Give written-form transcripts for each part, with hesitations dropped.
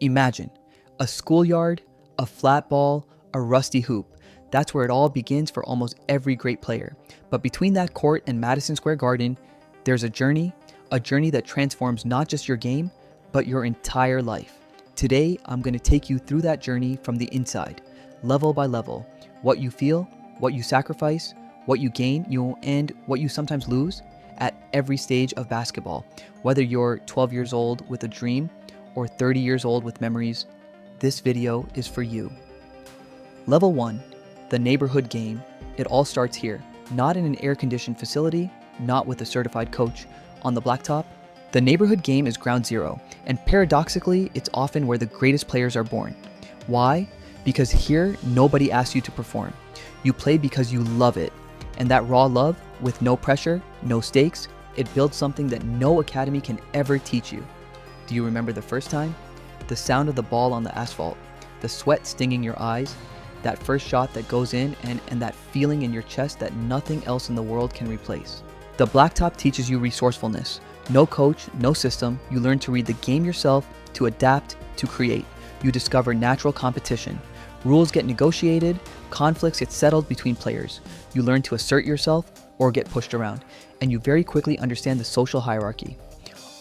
Imagine a schoolyard, a flat ball, a rusty hoop. That's where it all begins for almost every great player. But between that court and Madison Square Garden, there's a journey that transforms not just your game, but your entire life. Today, I'm going to take you through that journey from the inside, level by level. What you feel, what you sacrifice, what you gain, and what you sometimes lose at every stage of basketball. Whether you're 12 years old with a dream or 30 years old with memories, this video is for you. Level 1, the neighborhood game. It all starts here, not in an air-conditioned facility, not with a certified coach on the blacktop. The neighborhood game is ground zero, and paradoxically, it's often where the greatest players are born. Why? Because here, nobody asks you to perform. You play because you love it, and that raw love, with no pressure, no stakes, it builds something that no academy can ever teach you. Do you remember the first time? The sound of the ball on the asphalt, the sweat stinging your eyes, that first shot that goes in, and that feeling in your chest that nothing else in the world can replace. The blacktop teaches you resourcefulness. No coach, no system. You learn to read the game yourself, to adapt, to create. You discover natural competition. Rules get negotiated, conflicts get settled between players. You learn to assert yourself or get pushed around, and you very quickly understand the social hierarchy.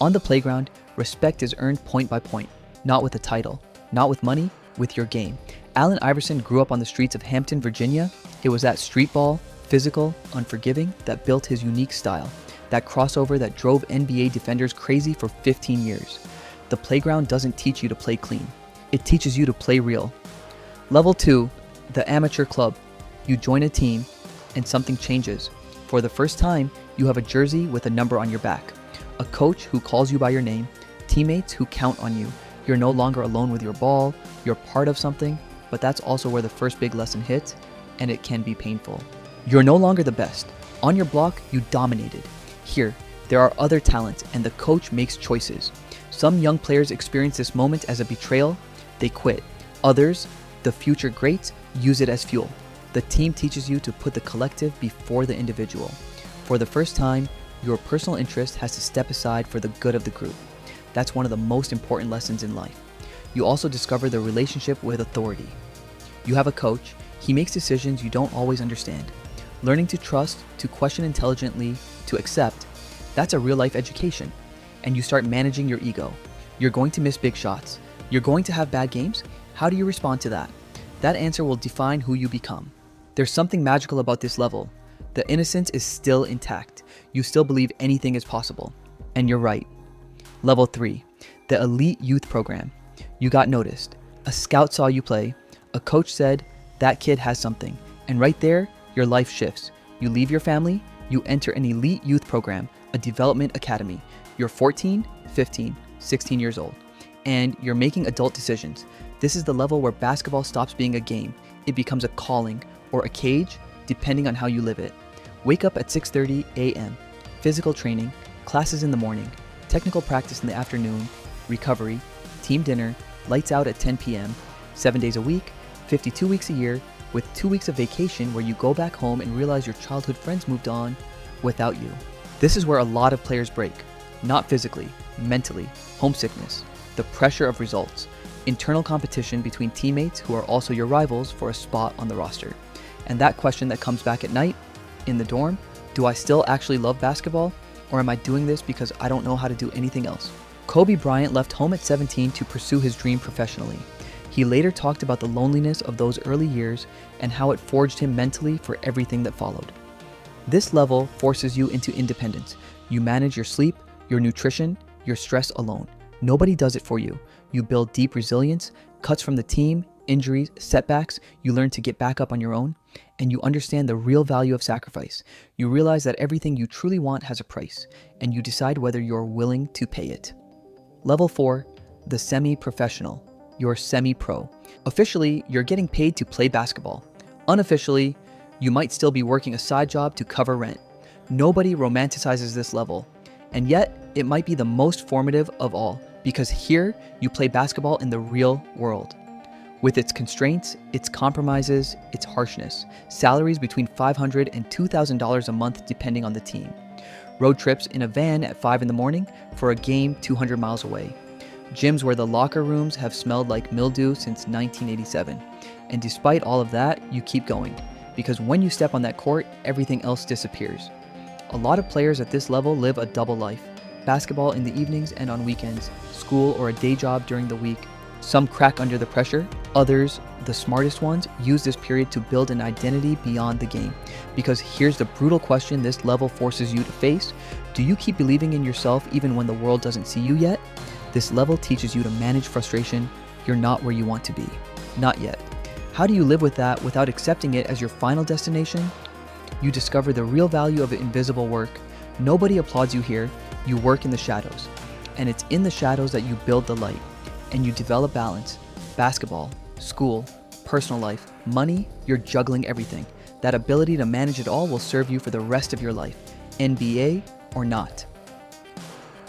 On the playground, respect is earned point by point, not with a title, not with money, with your game. Allen Iverson grew up on the streets of Hampton, Virginia. It was that street ball, physical, unforgiving, that built his unique style. That crossover that drove NBA defenders crazy for 15 years. The playground doesn't teach you to play clean. It teaches you to play real. Level 2, the amateur club. You join a team and something changes. For the first time, you have a jersey with a number on your back. A coach who calls you by your name. Teammates who count on you. You're no longer alone with your ball. You're part of something, but that's also where the first big lesson hits, and it can be painful. You're no longer the best. On your block, you dominated. Here, there are other talents, and the coach makes choices. Some young players experience this moment as a betrayal. They quit. Others, the future greats, use it as fuel. The team teaches you to put the collective before the individual. For the first time, your personal interest has to step aside for the good of the group. That's one of the most important lessons in life. You also discover the relationship with authority. You have a coach. He makes decisions you don't always understand. Learning to trust, to question intelligently, to accept, that's a real life education. And you start managing your ego. You're going to miss big shots. You're going to have bad games. How do you respond to that? That answer will define who you become. There's something magical about this level. The innocence is still intact. You still believe anything is possible. And you're right. Level 3, the elite youth program. You got noticed. A scout saw you play. A coach said, that kid has something. And right there, your life shifts. You leave your family, you enter an elite youth program, a development academy. You're 14, 15, 16 years old, and you're making adult decisions. This is the level where basketball stops being a game. It becomes a calling or a cage, depending on how you live it. Wake up at 6:30 a.m., physical training, classes in the morning, technical practice in the afternoon, recovery, team dinner, lights out at 10 p.m., 7 days a week, 52 weeks a year, with 2 weeks of vacation where you go back home and realize your childhood friends moved on without you. This is where a lot of players break. Not physically, mentally, homesickness, the pressure of results, internal competition between teammates who are also your rivals for a spot on the roster. And that question that comes back at night, in the dorm, do I still actually love basketball? Or am I doing this because I don't know how to do anything else? Kobe Bryant left home at 17 to pursue his dream professionally. He later talked about the loneliness of those early years and how it forged him mentally for everything that followed. This level forces you into independence. You manage your sleep, your nutrition, your stress alone. Nobody does it for you. You build deep resilience, cuts from the team, injuries, setbacks. You learn to get back up on your own, and you understand the real value of sacrifice. You realize that everything you truly want has a price, and you decide whether you're willing to pay it. Level 4, the semi-professional. You're semi-pro. Officially, you're getting paid to play basketball. Unofficially, you might still be working a side job to cover rent. Nobody romanticizes this level, and yet it might be the most formative of all, because here you play basketball in the real world. With its constraints, its compromises, its harshness, salaries between $500 and $2,000 a month depending on the team. Road trips in a van at 5 in the morning for a game 200 miles away. gyms where the locker rooms have smelled like mildew since 1987. And despite all of that, you keep going, because when you step on that court, everything else disappears. A lot of players at this level live a double life: basketball in the evenings and on weekends, school or a day job during the week. Some crack under the pressure, others, the smartest ones, use this period to build an identity beyond the game. Because here's the brutal question this level forces you to face: do you keep believing in yourself even when the world doesn't see you yet? This level teaches you to manage frustration. You're not where you want to be. Not yet. How do you live with that without accepting it as your final destination? You discover the real value of invisible work. Nobody applauds you here. You work in the shadows. And it's in the shadows that you build the light. And you develop balance. Basketball, school, personal life, money, you're juggling everything. That ability to manage it all will serve you for the rest of your life, NBA or not.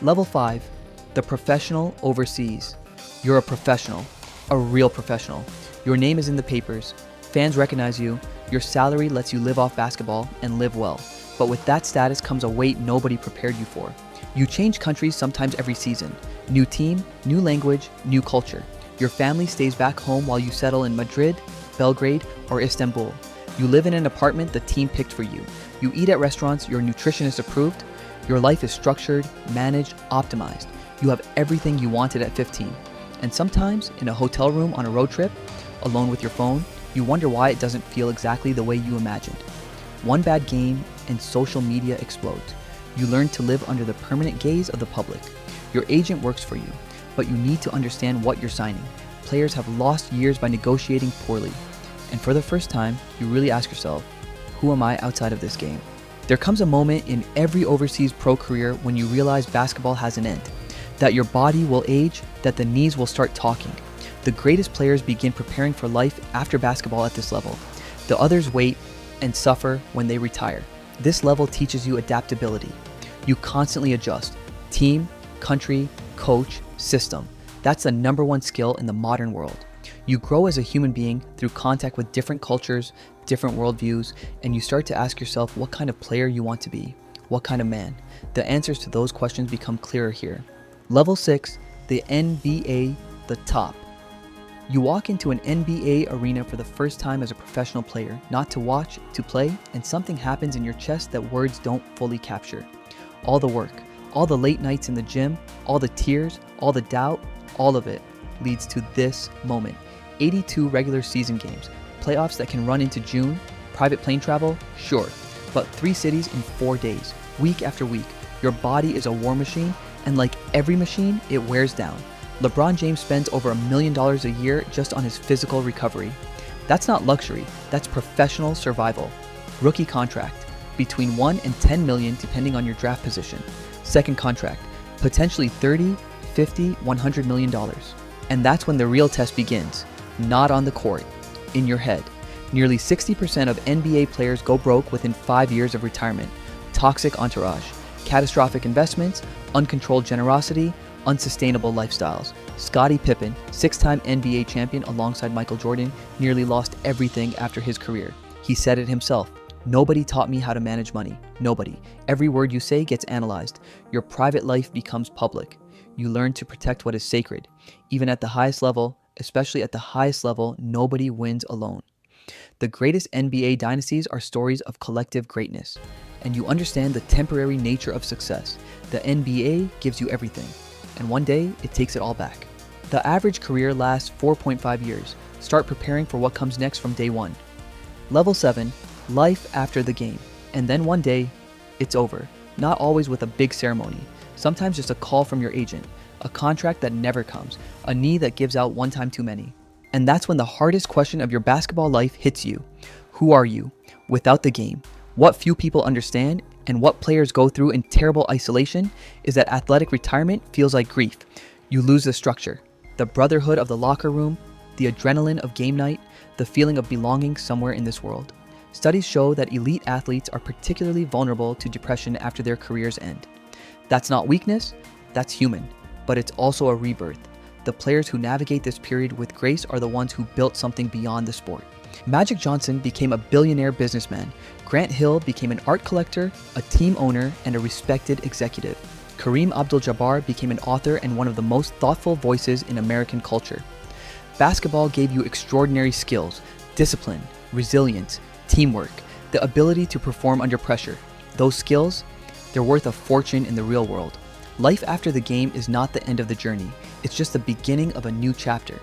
Level 5, the professional overseas. You're a professional, a real professional. Your name is in the papers. Fans recognize you. Your salary lets you live off basketball and live well. But with that status comes a weight nobody prepared you for. You change countries sometimes every season. New team, new language, new culture. Your family stays back home while you settle in Madrid, Belgrade, or Istanbul. You live in an apartment the team picked for you. You eat at restaurants your nutritionist approved. Your life is structured, managed, optimized. You have everything you wanted at 15. And sometimes, in a hotel room on a road trip, alone with your phone, you wonder why it doesn't feel exactly the way you imagined. One bad game and social media explodes. You learn to live under the permanent gaze of the public. Your agent works for you, but you need to understand what you're signing. Players have lost years by negotiating poorly. And for the first time, you really ask yourself, who am I outside of this game? There comes a moment in every overseas pro career when you realize basketball has an end, that your body will age, that the knees will start talking. The greatest players begin preparing for life after basketball at this level. The others wait and suffer when they retire. This level teaches you adaptability. You constantly adjust. Team, country, coach, system. That's the number one skill in the modern world. You grow as a human being through contact with different cultures, different worldviews, and you start to ask yourself what kind of player you want to be, what kind of man. The answers to those questions become clearer here. Level 6, the NBA, the top. You walk into an NBA arena for the first time as a professional player, not to watch, to play, and something happens in your chest that words don't fully capture. All the work, all the late nights in the gym, all the tears, all the doubt, all of it leads to this moment. 82 regular season games, playoffs that can run into June, private plane travel, sure, but 3 cities in 4 days, week after week. Your body is a war machine, and like every machine, it wears down. LeBron James spends over $1 million a year just on his physical recovery. That's not luxury, that's professional survival. Rookie contract, between 1 and 10 million depending on your draft position. Second contract, potentially 30, 50, $100 million. And that's when the real test begins, not on the court, in your head. Nearly 60% of NBA players go broke within 5 years of retirement. Toxic entourage, catastrophic investments, uncontrolled generosity, unsustainable lifestyles. Scottie Pippen, 6-time NBA champion alongside Michael Jordan, nearly lost everything after his career. He said it himself. Nobody taught me how to manage money. Nobody. Every word you say gets analyzed. Your private life becomes public. You learn to protect what is sacred. Even at the highest level, especially at the highest level, nobody wins alone. The greatest NBA dynasties are stories of collective greatness. And you understand the temporary nature of success. The NBA gives you everything. And one day, it takes it all back. The average career lasts 4.5 years. Start preparing for what comes next from day 1. Level 7, life after the game. And then one day, it's over. Not always with a big ceremony. Sometimes just a call from your agent. A contract that never comes. A knee that gives out one time too many. And that's when the hardest question of your basketball life hits you. Who are you without the game? What few people understand and what players go through in terrible isolation is that athletic retirement feels like grief. You lose the structure, the brotherhood of the locker room, the adrenaline of game night, the feeling of belonging somewhere in this world. Studies show that elite athletes are particularly vulnerable to depression after their careers end. That's not weakness, that's human, but it's also a rebirth. The players who navigate this period with grace are the ones who built something beyond the sport. Magic Johnson became a billionaire businessman. Grant Hill became an art collector, a team owner, and a respected executive. Kareem Abdul-Jabbar became an author and one of the most thoughtful voices in American culture. Basketball gave you extraordinary skills, discipline, resilience, teamwork, the ability to perform under pressure. Those skills, they're worth a fortune in the real world. Life after the game is not the end of the journey. It's just the beginning of a new chapter.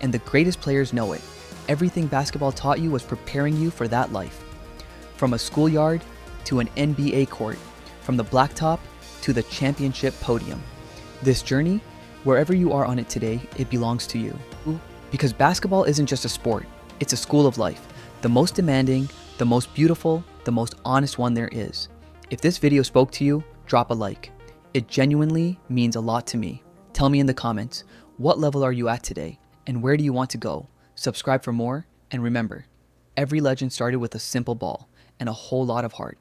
And the greatest players know it. Everything basketball taught you was preparing you for that life. From a schoolyard to an NBA court, from the blacktop to the championship podium. This journey, wherever you are on it today, it belongs to you. Because basketball isn't just a sport, it's a school of life. The most demanding, the most beautiful, the most honest one there is. If this video spoke to you, drop a like. It genuinely means a lot to me. Tell me in the comments, what level are you at today? And where do you want to go? Subscribe for more, and remember, every legend started with a simple ball and a whole lot of heart.